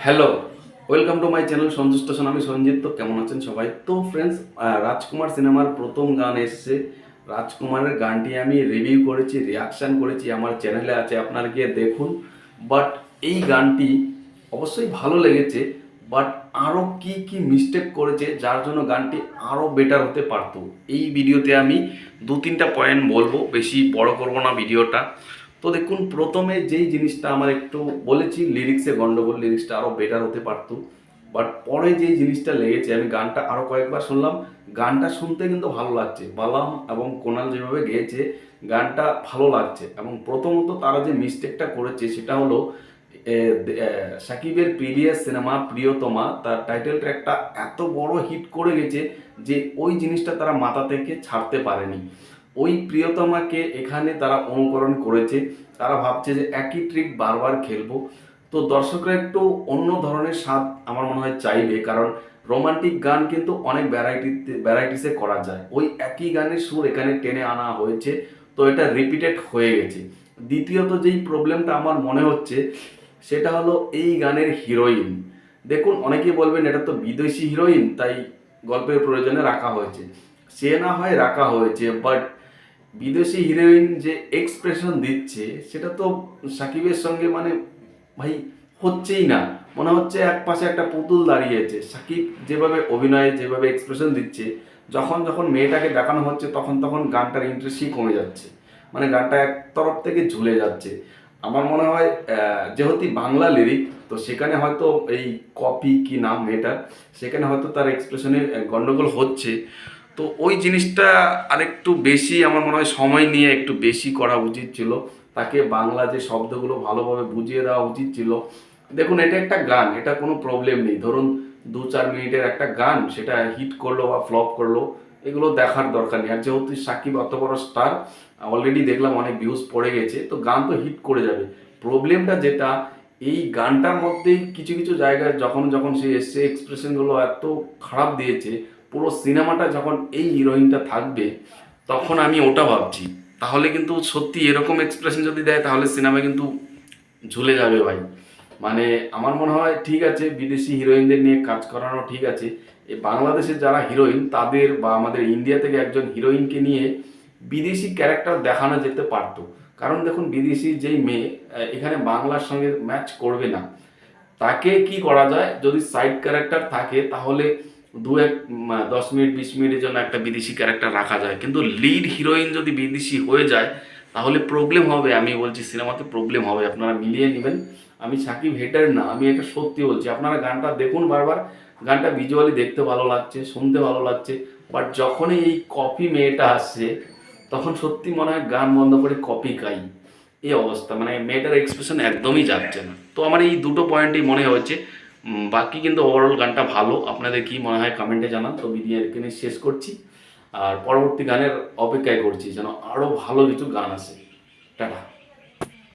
Hello, welcome to my channel Sanju station. আমি সঞ্জিত। তো কেমন আছেন সবাই? তো ফ্রেন্ডস, রাজকুমার সিনেমার প্রথম গান এসছে। রাজকুমারের গানটি আমি রিভিউ করেছি, রিয়াকশান করেছি, আমার চ্যানেলে আছে, আপনারা গিয়ে দেখুন। বাট এই গানটি অবশ্যই ভালো লেগেছে, বাট আরও কি কি মিস্টেক করেছে যার জন্য গানটি আরও বেটার হতে পারতো। এই ভিডিওতে আমি দু তিনটা পয়েন্ট বলবো, বেশি বড় করব না ভিডিওটা। তো দেখুন, প্রথমে যেই জিনিসটা আমার একটু বলেছি, লিরিক্সে গন্ডগোল, লিরিক্সটা আরও বেটার হতে পারতো। বাট পরে যেই জিনিসটা লেগেছে, আমি গানটা আরও কয়েকবার শুনলাম, গানটা শুনতে কিন্তু ভালো লাগছে। বালাম এবং কোনাল যেভাবে গেয়েছে, গানটা ভালো লাগছে। এবং প্রথমত তারা যে মিস্টেকটা করেছে সেটা হলো, সাকিবের প্রিভিয়াস সিনেমা প্রিয়তমা, তার টাইটেল ট্র্যাকটা এত বড় হিট করে গেছে যে ওই জিনিসটা তারা মাথা থেকে ছাড়তে পারেনি। ওই প্রিয়তমাকে এখানে তারা অনুকরণ করেছে। তারা ভাবছে যে একই ট্রিক বারবার খেলবো। তো দর্শকরা একটু অন্য ধরনের স্বাদ আমার মনে হয় চাইবে, কারণ রোমান্টিক গান কিন্তু অনেক ভ্যারাইটিসে করা যায়। ওই একই গানের সুর এখানে টেনে আনা হয়েছে, তো এটা রিপিটেড হয়ে গেছে। দ্বিতীয়ত যেই প্রবলেমটা আমার মনে হচ্ছে সেটা হলো এই গানের হিরোইন। দেখুন, অনেকেই বলবেন এটা তো বিদেশি হিরোইন, তাই গল্পের প্রয়োজনে রাখা হয়েছে। সে না হয় রাখা হয়েছে, বাট বিদেশি হিরোইন যে এক্সপ্রেশন দিচ্ছে সেটা তো সাকিবের সঙ্গে মানে ভাই হচ্ছেই না। মনে হচ্ছে এক পাশে একটা পুতুল দাঁড়িয়েছে। সাকিব যেভাবে অভিনয়ে, যেভাবে এক্সপ্রেশন দিচ্ছে, যখন যখন মেয়েটাকে দেখানো হচ্ছে তখন তখন গানটার ইন্টারেস্টই কমে যাচ্ছে। মানে গানটা এক তরফ থেকে ঝুলে যাচ্ছে। আমার মনে হয় যেহেতু বাংলা লিরিক, তো সেখানে হয়তো এই কপি কি নাম মেয়েটার, সেখানে হয়তো তার এক্সপ্রেশনে গন্ডগোল হচ্ছে। তো ওই জিনিসটা আরেকটু বেশি আমার মনে হয় সময় নিয়ে একটু বেশি করা উচিত ছিল। তাকে বাংলা যে শব্দগুলো ভালোভাবে বুঝিয়ে দেওয়া উচিত ছিল। দেখুন, এটা একটা গান, এটা কোনো প্রবলেম নেই। ধরুন 2-4 মিনিটের একটা গান, সেটা হিট করলো বা ফ্লপ করলো, এগুলো দেখার দরকার নেই। আর যেহেতু সাকিব অত বড় স্টার, অলরেডি দেখলাম অনেক ভিউজ পড়ে গেছে, তো গান তো হিট করে যাবে। প্রবলেমটা যেটা, এই গানটার মধ্যেই কিছু কিছু জায়গায় যখন যখন সে এসছে, এক্সপ্রেশনগুলো এত খারাপ দিয়েছে। পুরো সিনেমাটা যখন এই হিরোইনটা থাকবে, তখন আমি ওটা ভাবছি, তাহলে কিন্তু সত্যি এরকম এক্সপ্রেশন যদি দেয় তাহলে সিনেমা কিন্তু ঝুলে যাবে ভাই। মানে আমার মনে হয় ঠিক আছে, বিদেশি হিরোইনদের নিয়ে কাজ করানো ঠিক আছে, এই বাংলাদেশের যারা হিরোইন তাদের, বা আমাদের ইন্ডিয়া থেকে একজন হিরোইনকে নিয়ে বিদেশি ক্যারেক্টার দেখানো যেতে পারতো। কারণ দেখুন, বিদেশি যেই মেয়ে এখানে বাংলার সঙ্গে ম্যাচ করবে না। তাকে কি করা যায়, যদি সাইড ক্যারেক্টার থাকে তাহলে 10 মিনিট 20 মিনিটের জন্য একটা বিদেশি ক্যারেক্টার রাখা যায়। কিন্তু লিড হিরোইন যদি বিদেশি হয়ে যায় তাহলে প্রবলেম হবে। আমি বলছি সিনেমাতে প্রবলেম হবে, আপনারা মিলিয়ে নেবেন। আমি সাকিব হেটার না, আমি এটা সত্যি বলছি। আপনারা গানটা দেখুন বারবার, গানটা ভিজুয়ালি দেখতে ভালো লাগছে, শুনতে ভালো লাগছে। বাট যখনই এই কপি মেয়েটা আসছে, তখন সত্যি মনে হয় গান বন্ধ করে কপি গাই, এই অবস্থা। মানে মেয়েটার এক্সপ্রেশন একদমই যাচ্ছে না। তো আমার এই দুটো পয়েন্টই মনে হয়েছে। বাকি কিন্তু ওভারঅল গানটা ভালো। আপনাদের কি মনে হয় কমেন্টে জানান। তো ভিডিও এখানে শেষ করছি, আর পরবর্তী গানের অপেক্ষায় করছি যেন আরও ভালো কিছু গান আসে। টাটা।